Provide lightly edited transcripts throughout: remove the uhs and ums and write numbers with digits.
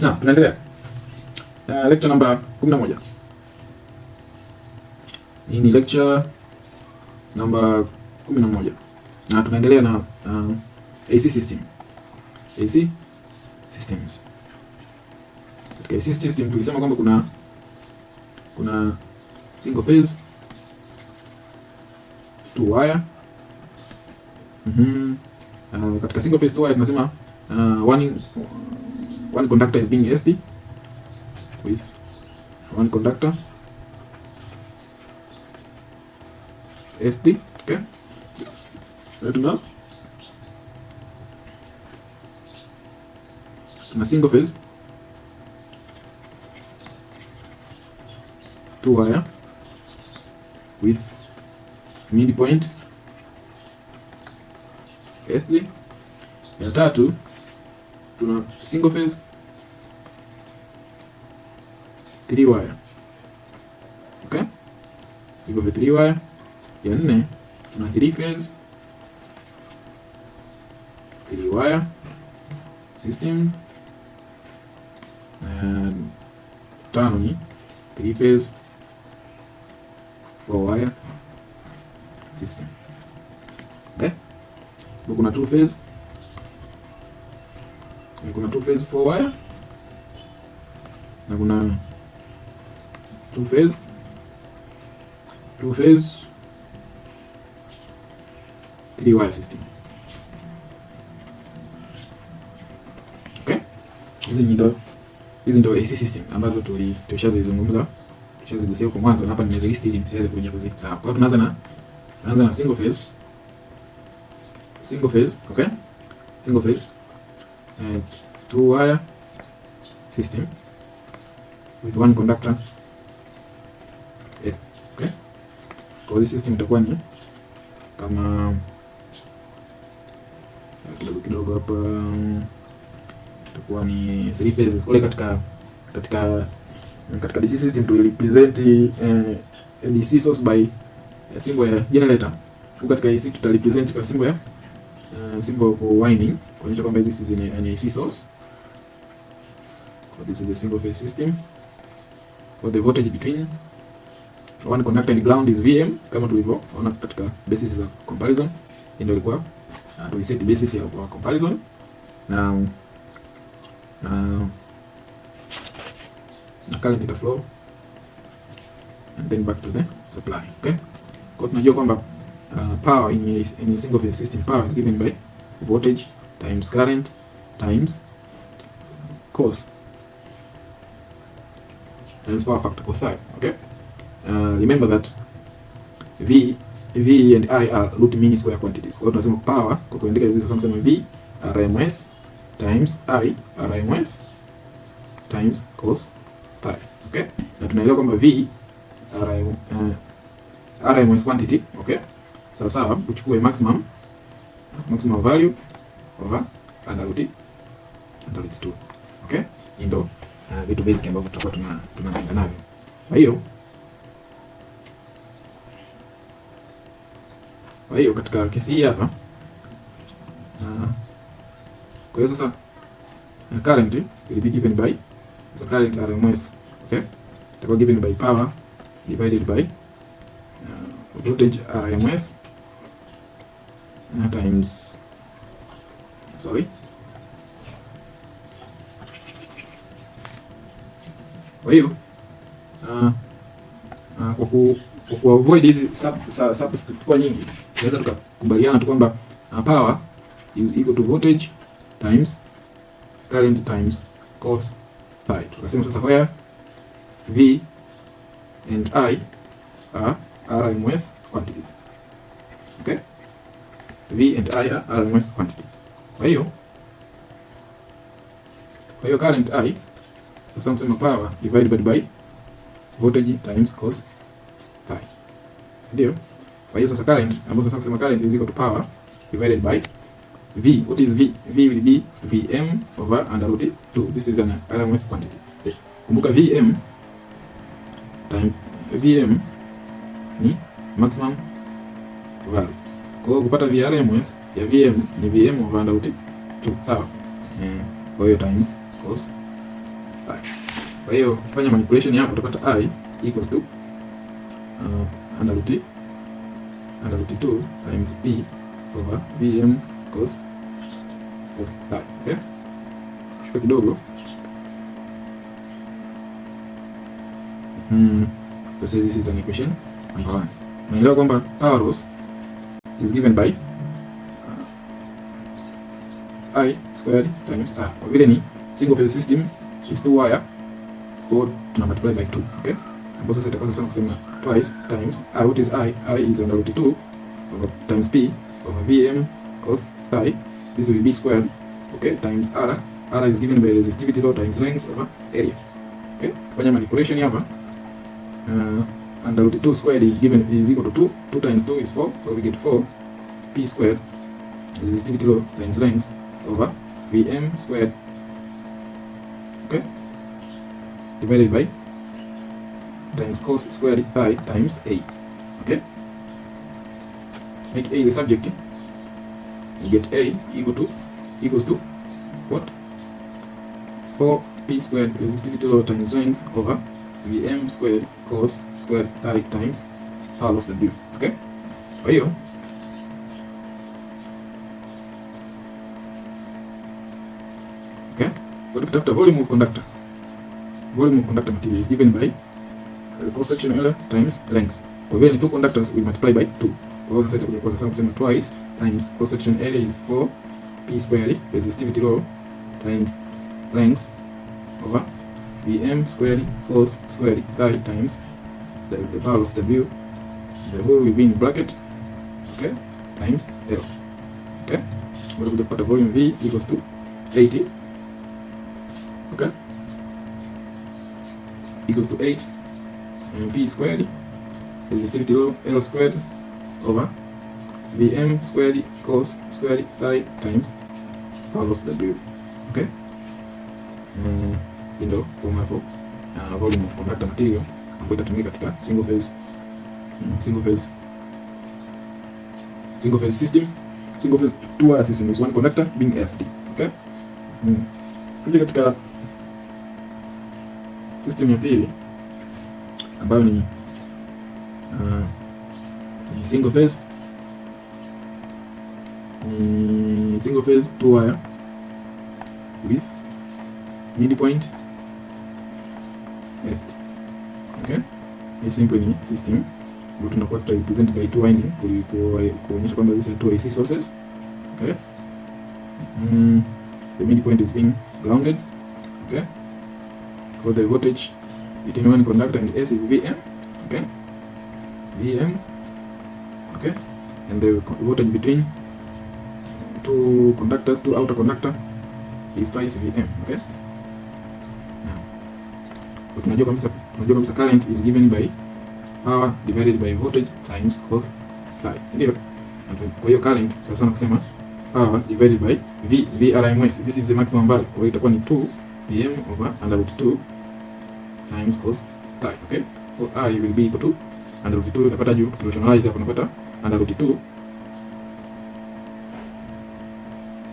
Na tunaendelea. Lecture namba 11. Hii ni lecture namba 11. Na tunaendelea na AC system. AC systems. Katika AC system tulisema kwamba kuna single phase, two wire. Katika single phase two wire tunasema one conductor is being SD with one conductor SD. Okay, tuna single phase two wire with midpoint SD. Ya tatu tuna single phase three wire. Okay, single phase three wire. Ya nne tuna three phase three wire system. Tano ni three phase four wire system. Okay, kuna two phase four wire na kuna two phase three wire system. Okay, hizi ndio AC system ambazo tushazizungumza, tushazigusia huko mwanzo, na hapa nimezilist ili nisiweze kuja kuzisahau. Kwa hiyo tunaanza na single phase. Okay, single phase two wire system with one conductor. Yes. Okay, kwa hiyo system itakuwa ni kama kidogo hapa, itakuwa ni three phases. Kule katika DC system to represent DC source by symbol ya generator. Huko katika AC tuta represent kwa symbol ya symbol for winding, kuonyesha kwamba this is an AC source. So this is a single phase system. For the voltage between one conductor and ground is Vm, kama tulivyoona katika basis za comparison. Ndio ilikuwa tuliset basis ya comparison na current ita flow and then back to the supply. Okay, kwa tunajua kwamba power in a single phase system, power is given by voltage times current times cos times power factor of 5. Okay, remember that V and I are root mean square quantities. Kwa hiyo tunasema power, kwa kuandika hizo tunasema V RMS times I RMS times cos 5. Okay, na tunaelewa kwamba V RMS quantity. Okay, sawa, uchukue maximum value over under root 2. Okay, ndio vitu basic ambavyo tutakuwa tunaenda navyo. Kwa hiyo katika kesi hii hapa, kwa hiyo sasa current will be given by current RMS. Okay, itakuwa given by power divided by voltage RMS times kwa hiyo kwa kuavoid hizi subscript kwa nyingi, tunaweza tukakubaliana tu kwamba power is equal to voltage times current times cos phi. Tukasema sasa where V and I are RMS quantities. Okay, V and I are RMS quantity. Kwa hiyo current I sasa tunasema power divided by voltage times cos phi. Ndio. Kwa hiyo sasa current, ambapo sasa kusema current is equal to power divided by V. What is V? V will be Vm over under root 2. This is an RMS quantity. Kumbuka Vm ni maximum value. Kwa hiyo kupata VRMS ya Vm ni Vm over under root 2. Sawa? Kwa hiyo times cos Kwa hiyo kufanya manipulation hapo utapata I equals to under root 2 times P over Vm cos I. Okay, shuka kidogo. So this is an equation number 1. Naelewa kwamba power loss is given by I squared times R. Kwa vile ni single phase system is 2 wire, kwa tuna multiply by 2. Okay, ambapo sasa itakuwa sasa kusema twice times I. What is I? I is under root 2 over times P over Vm cos I. This will be squared, okay, times R. R is given by resistivity law times length over area. Okay, fanya manipulation hapa. Under root 2 squared is equal to 2. 2 times 2 is 4, so we get 4 P squared resistivity law times length over Vm squared, okay, divided by times cos squared phi times A. Okay, make A the subject, you get A equals to what? 4 P squared resistivity law times length over Vm squared cos squared phi times power loss W. Okay, kwa hiyo kwa tukitafuta volume of conductor. Volume of conductor material is given by cross sectional area times length. Kwa vile ni two conductors, we multiply by 2. Kwa hiyo sasa itakuja kwa sasa kusema twice times cross section area is 4 P squared resistivity law times length over Vm squared cos squared phi times the power loss W. The whole will be in bracket, okay, times L. Okay, we're going to put the volume V equals to 80. Okay, equals to 8 P squared resistivity law L squared over Vm squared cos squared phi times power loss W. Okay, ndio formula for volume of conductor material ambayo itatumika katika single phase system. Single phase two wire system is one conductor being FD. Okay, kuja katika system ya pili ambayo ni single phase two wire with midpoint FD. Okay, hii simple ni system ambayo tunakuwa represented by two winding kuonyesha kwamba these are two AC sources. Okay, the midpoint is being grounded. Okay, for the voltage between one conductor and S is Vm. Okay, Vm. Okay, and the voltage between two conductors, two outer conductor, is twice Vm. Okay, now tunajua kabisa current is given by power divided by voltage times cos phi. Ndio, kwa hiyo current sasa tunasema power divided by Vrms. This is the maximum value, kwa hiyo itakuwa ni 2 Vm over under root 2 times cos phi. Okay, so I will be equal to under root 2. Utapata juu tunationalize hapo, unapata under root 2,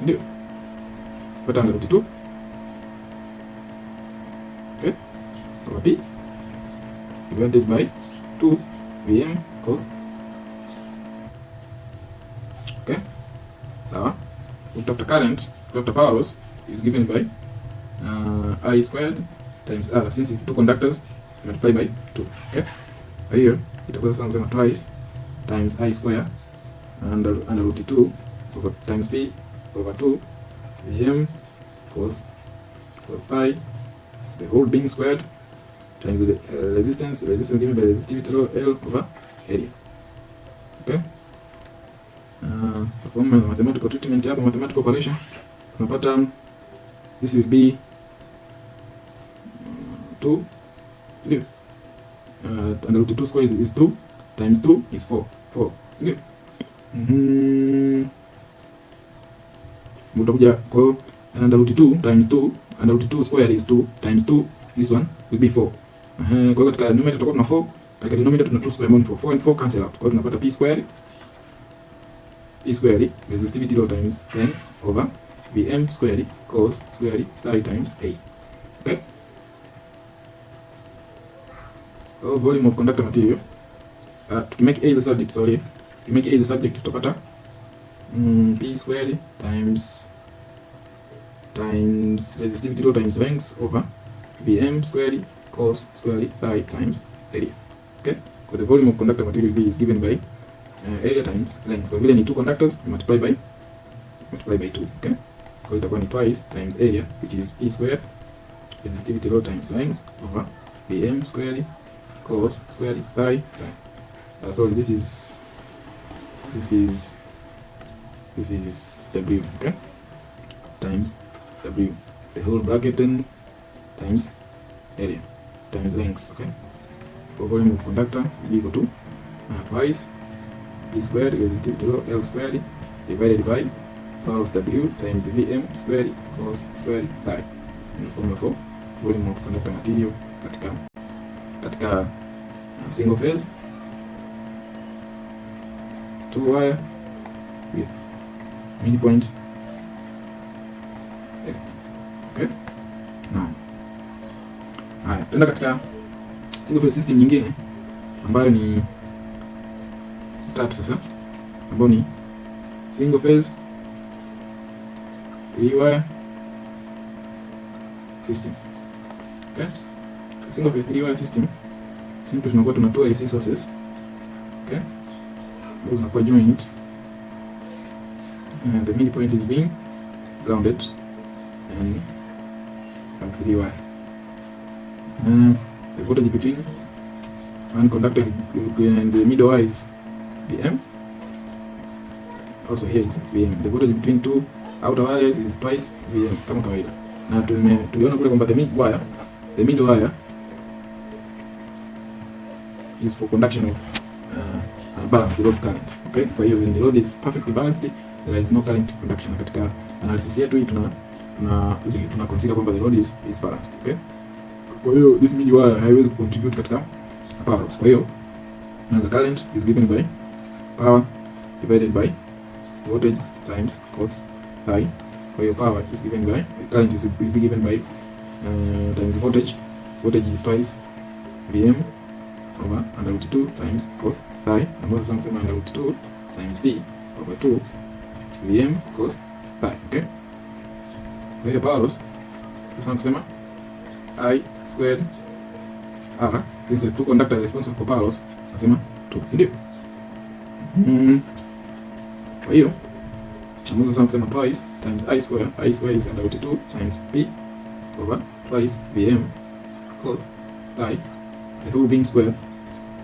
ndio pata under root 2, okay, over P divided by 2 Vm cos. Okay, sawa. Utafuta current, utafuta power loss is given by I squared times R, since it's two conductors multiply by 2. Okay, kwa hiyo itakuwa sasa nasema twice times I square under root 2 over times P over 2 Vm cos phi, the whole being squared times the resistance given by resistivity law L over area. Okay, perform mathematical treatment hapa, mathematical operation, tunapata this will be 2 ndio under root 2 square is 2 times 2 is 4 ndio. Mtakuja kwa hiyo under root 2 times 2, under root 2 square is 2 times 2, this one will be 4. Kwa hiyo katika numerator tutakuwa tuna 4, katika denominator tuna 2 square amount 4 and 4 cancel out. Kwa hiyo tunapata P square resistivity law times length over Vm square cos square phi times A. Okay, volume of conductor material. Tukimake A the subject, sorry, tukimake A the subject tutapata P squared times resistivity rho times length over Vm squared cos squared phi times area. Okay, so the volume of conductor material V is given by area times length. Kwa vile ni two conductors, multiply by 2. Okay, kwa itakuwa ni twice times area, which is P squared resistivity rho times length over Vm squared cos squared phi. So this is W, okay, times W, the whole bracket, then times area times length. Okay, for volume of conductor is equal to twice P squared resistivity rho L squared divided by powers W times Vm squared cos squared phi, in the formula for volume of conductor material katika single phase 2 wire with midpoint F. Okay, now haya, tenda katika single phase system nyingine ambayo ni tatu sasa, ambayo ni single phase 3 wire system. Okay, single phase 3 wire system, simple tunakuwa tunatoa AC sources. Okay, those are joined and the midpoint is being grounded and from 3 wire. The voltage between one conductor and the middle wire is Vm. Also here is Vm. The voltage between two outer wires is twice Vm kama kawaida. Na tuliona kule kwamba the middle wire is for conduction of balanced load current. Okay, kwa hiyo when the load is perfectly balanced, there is no current conduction. Katika analysis yetu hii tuna consider kwamba the load is balanced. Okay, kwa hiyo this middle wire haiwezi contribute katika power loss. Kwa hiyo the current is given by power divided by voltage times cos phi. Kwa hiyo power is given by current is given by times voltage. Voltage is twice Vm over under root 2 times cos phi, ambayo sasa nasema under root 2 times P over 2 Vm cos phi. Okay, kwa hiyo power loss sasa kusema I squared R, since the two conductors responsible for power loss, nasema 2, si ndio? Kwa hiyo ambayo sasa kusema twice times I square is under root 2 times P over twice Vm cos phi, the whole being squared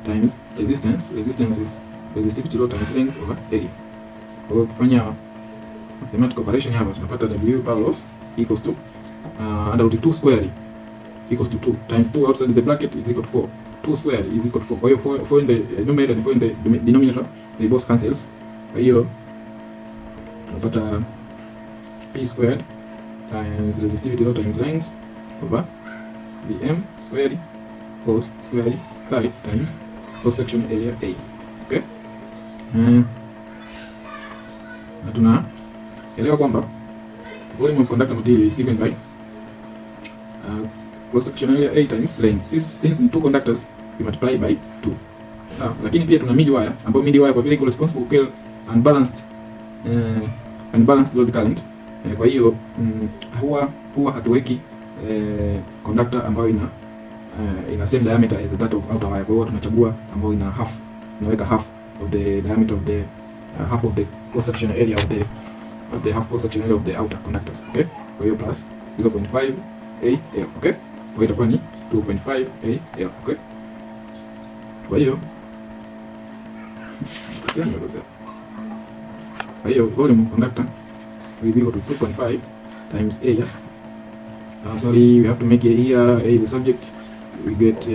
times resistance is resistivity rho times length over area. Kwa hiyo kufanya mathematical operation hapa tunapata W power loss equals to under root 2 squared equals to 2 times 2 outside the bracket is equal to 4. 2 squared is equal to 4. Kwa hiyo 4 in the numerator and 4 in the denominator, they both cancels. Kwa hiyo tunapata P squared times resistivity rho times length over Vm squared cos squared phi times cross section area A. Okay, na tunaelewa kwamba volume of conductor material is given by cross section area A times length. Since in two conductors we multiply by 2. Sawa, lakini pia tuna mid wire, ambapo mid wire kwa vile iko responsible for unbalanced load current. Kwa hiyo huwa hatuweki conductor ambayo ina same diameter as that of outer wire. Kwa hiyo tunachagua ambayo tunaweka half of the diameter of the half of the cross section area of the half cross section area of the outer conductors. Okay, kwa hiyo plus 0.5 AL. Okay, kwa hiyo itakuwa ni 2.5 AL. Okay, kwa hiyo volume of conductor will be equal to 2.5 times area. Sorry, we have to make here A is the subject. We get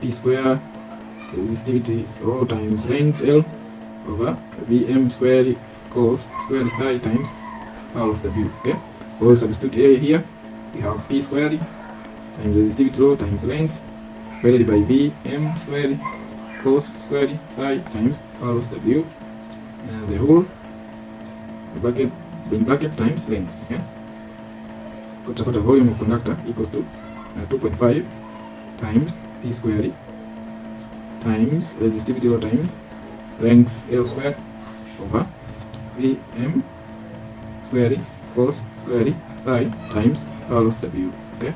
P square resistivity rho times length L over Vm squared cos squared phi times powers W. Okay, we'll substitute A here. We have P squared times resistivity rho times length divided by Vm squared cos squared phi times powers W, the whole bracket times length. Okay, tutapata volume of conductor equals to 2.5 times P squared times resistivity rho times length L squared over Vm squared cos squared phi times R loss W. Okay,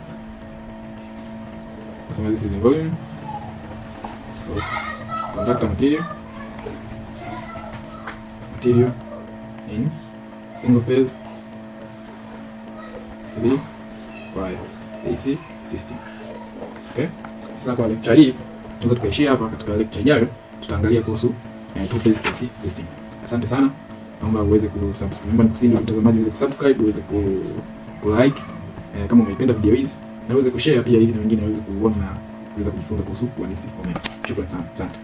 so this is the volume of conductor material in single phase 3-wire AC system. Okay, sasa kwa lecture hii tunaweza tukaishia hapa. Katika lecture ijayo tutaangalia kuhusu two phase AC system. Asante sana, naomba uweze kusubscribe, naomba nikusini mtazamaji uweze kusubscribe, uweze ku like kama umeipenda video hizi, na uweze kushare pia ili na wengine waweze kuona na kuweza kujifunza kuhusu uhandisi umeme. Shukrani sana, asante.